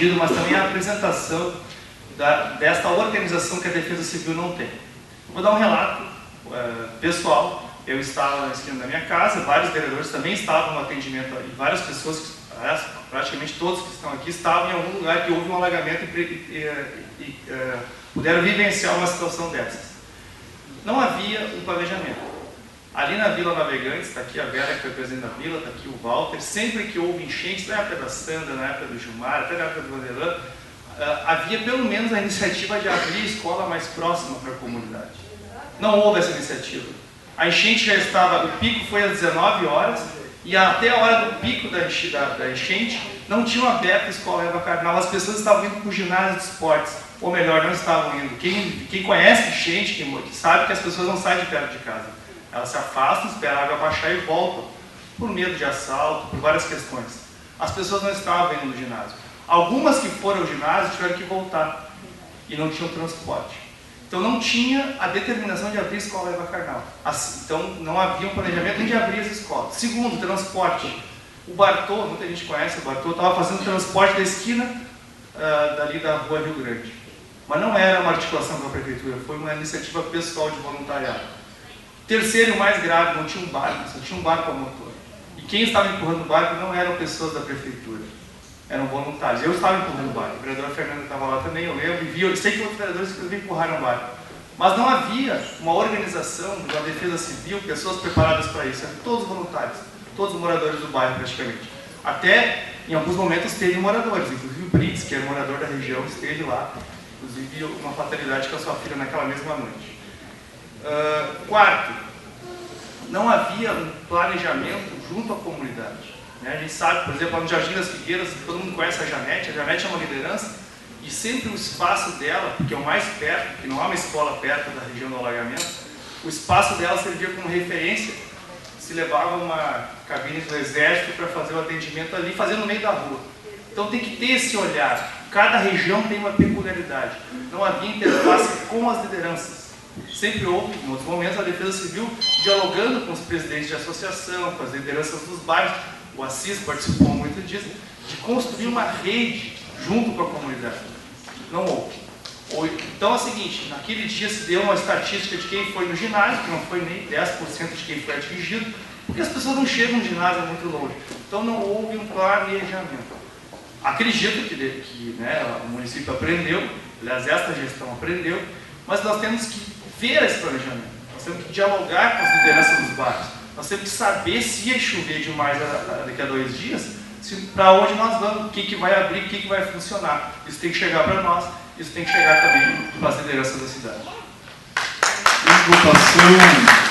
pedido, mas também a apresentação desta organização que a Defesa Civil não tem. Vou dar um relato pessoal. Eu estava na esquina da minha casa, vários vereadores também estavam no atendimento ali, várias pessoas, praticamente todos que estão aqui, estavam em algum lugar que houve um alagamento e puderam vivenciar uma situação dessas. Não havia um planejamento. Ali na Vila Navegantes, está aqui a Vera, que foi presidente da Vila, está aqui o Walter, sempre que houve enchentes, na época da Sandra, na época do Gilmar, até na época do Vanderlan, havia pelo menos a iniciativa de abrir a escola mais próxima para a comunidade. Não houve essa iniciativa. A enchente já estava, o pico foi às 19 horas, e até a hora do pico da enchente, não tinham aberto a escola Eva Carnal, as pessoas estavam indo para o ginásio de esportes, ou melhor, não estavam indo. Quem conhece enchente, que sabe que as pessoas não saem de perto de casa. Elas se afastam, esperam a água baixar e voltam, por medo de assalto, por várias questões. As pessoas não estavam indo no ginásio. Algumas que foram ao ginásio tiveram que voltar, e não tinham transporte. Então não tinha a determinação de abrir a escola Eva Carnal. Então não havia um planejamento nem de abrir as escolas. Segundo, transporte. O Bartô, muita gente conhece o Bartô, estava fazendo transporte da esquina dali da rua Rio Grande. Mas não era uma articulação com a prefeitura, foi uma iniciativa pessoal de voluntariado. Terceiro e o mais grave, não tinha um barco, só tinha um barco a motor. E quem estava empurrando o barco não eram pessoas da prefeitura, eram voluntários. Eu estava empurrando o barco, o vereador Fernando estava lá também, eu lembro, e vi, eu sei que outros vereadores inclusive empurraram o barco. Mas não havia uma organização de uma defesa civil, pessoas preparadas para isso, eram todos voluntários, todos os moradores do bairro praticamente. Até, em alguns momentos, teve moradores, inclusive o Brits, que era morador da região, esteve lá, inclusive uma fatalidade com a sua filha naquela mesma noite. Quarto, não havia um planejamento junto à comunidade. A gente sabe, por exemplo, no Jardim das Figueiras, todo mundo conhece a Janete é uma liderança, e sempre o espaço dela, que é o mais perto, porque não há uma escola perto da região do alagamento, o espaço dela servia como referência, se levava uma cabine do exército para fazer o atendimento ali, fazendo no meio da rua. Então tem que ter esse olhar, cada região tem uma peculiaridade, não havia interface com as lideranças. Sempre houve, em outros momentos, a Defesa Civil dialogando com os presidentes de associação, com as lideranças dos bairros. O Assis participou muito disso, de construir uma rede junto com a comunidade. Não houve. Então é o seguinte, naquele dia se deu uma estatística de quem foi no ginásio, que não foi nem 10% de quem foi atingido, porque as pessoas não chegam no ginásio muito longe. Então não houve um planejamento. Acredito que o município aprendeu, aliás, esta gestão aprendeu, mas nós temos que ver esse planejamento, nós temos que dialogar com as lideranças dos bairros, nós temos que saber se ia chover demais daqui a 2 dias, para onde nós vamos, o que vai abrir, o que vai funcionar. Isso tem que chegar para nós, isso tem que chegar também para as lideranças da cidade. Votação.